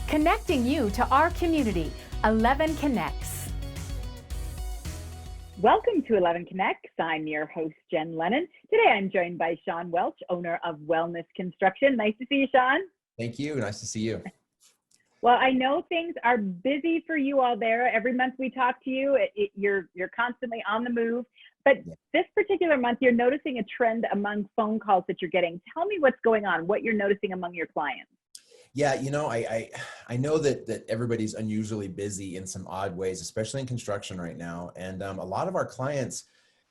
connecting you to our community, 11 Connects. Welcome to 11 Connects. I'm your host, Jen Lennon. Today I'm joined by Sean Welch, owner of Wellness Construction. Nice to see you, Sean. Thank you. Nice to see you. Well, I know things are busy for you all there. Every month we talk to you, you're constantly on the move. But this particular month, you're noticing a trend among phone calls that you're getting. Tell me what's going on, what you're noticing among your clients. Yeah, you know, I know that everybody's unusually busy in some odd ways, especially in construction right now. And a lot of our clients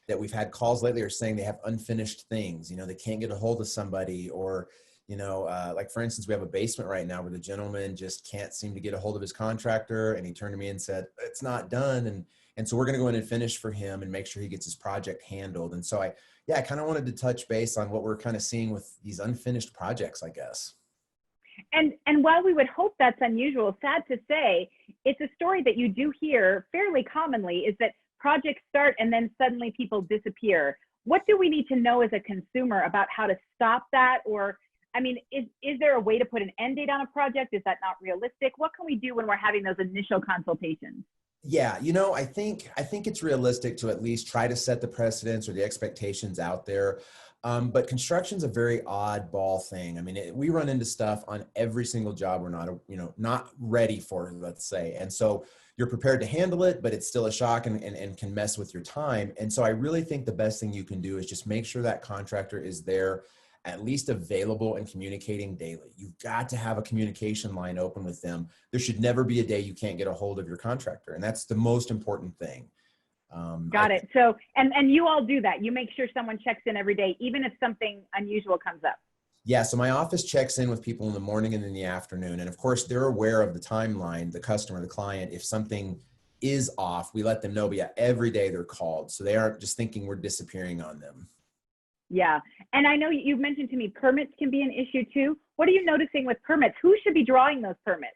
that we've had calls lately are saying they have unfinished things. You know, they can't get a hold of somebody, or like for instance, we have a basement right now where the gentleman just can't seem to get a hold of his contractor, and he turned to me and said, it's not done. And so we're going to go in and finish for him and make sure he gets his project handled. And so I kind of wanted to touch base on what we're kind of seeing with these unfinished projects, I guess. And while we would hope that's unusual, sad to say, it's a story that you do hear fairly commonly, is that projects start and then suddenly people disappear. What do we need to know as a consumer about how to stop that? Or, I mean, is there a way to put an end date on a project? Is that not realistic? What can we do when we're having those initial consultations? Yeah, you know, I think it's realistic to at least try to set the precedents or the expectations out there. But construction's a very oddball thing. I mean, we run into stuff on every single job we're not ready for, let's say. And so you're prepared to handle it, but it's still a shock and can mess with your time. And so I really think the best thing you can do is just make sure that contractor is there, at least available and communicating daily. You've got to have a communication line open with them. There should never be a day you can't get a hold of your contractor. And that's the most important thing. Got it. So, and you all do that. You make sure someone checks in every day, even if something unusual comes up. Yeah. So my office checks in with people in the morning and in the afternoon. And of course, they're aware of the timeline, the customer, the client. If something is off, we let them know, but yeah, every day they're called. So they aren't just thinking we're disappearing on them. Yeah. And I know you've mentioned to me permits can be an issue too. What are you noticing with permits? Who should be drawing those permits?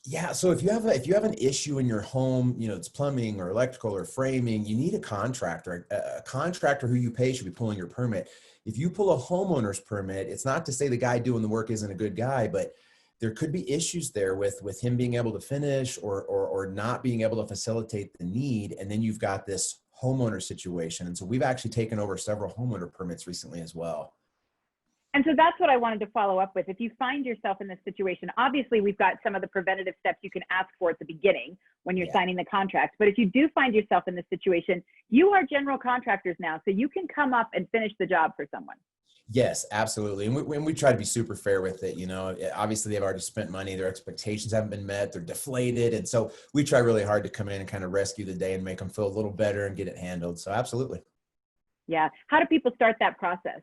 Yeah. So if you have an issue in your home, you know, it's plumbing or electrical or framing, you need a contractor. A contractor who you pay should be pulling your permit. If you pull a homeowner's permit, it's not to say the guy doing the work isn't a good guy, but there could be issues there with him being able to finish or not being able to facilitate the need. And then you've got this homeowner situation. And so we've actually taken over several homeowner permits recently as well. And so that's what I wanted to follow up with. If you find yourself in this situation, obviously we've got some of the preventative steps you can ask for at the beginning when you're signing the contract. But if you do find yourself in this situation, you are general contractors now, so you can come up and finish the job for someone. Yes, absolutely. And we try to be super fair with it. You know, obviously they've already spent money, their expectations haven't been met, they're deflated. And so we try really hard to come in and kind of rescue the day and make them feel a little better and get it handled. So absolutely. Yeah. How do people start that process?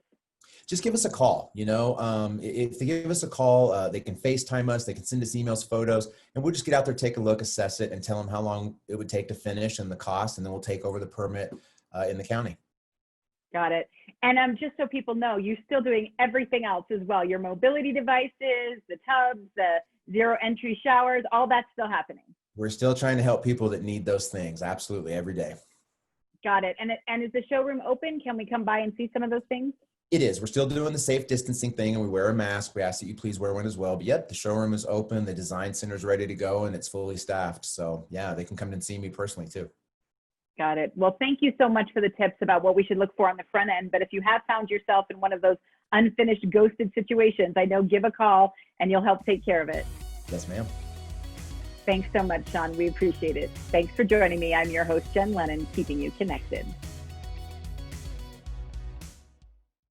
Just give us a call. You know, if they give us a call, they can FaceTime us, they can send us emails, photos, and we'll just get out there, take a look, assess it, and tell them how long it would take to finish and the cost. And then we'll take over the permit in the county. Got it. And just so people know, you're still doing everything else as well. Your mobility devices, the tubs, the zero entry showers, all that's still happening. We're still trying to help people that need those things. Absolutely. Every day. Got it. And is the showroom open? Can we come by and see some of those things? It is. We're still doing the safe distancing thing, and we wear a mask. We ask that you please wear one as well. But yep, the showroom is open. The design center is ready to go, and it's fully staffed. So yeah, they can come and see me personally too. Got it. Well, thank you so much for the tips about what we should look for on the front end. But if you have found yourself in one of those unfinished, ghosted situations, I know, give a call and you'll help take care of it. Yes, ma'am. Thanks so much, Sean. We appreciate it. Thanks for joining me. I'm your host, Jen Lennon, keeping you connected.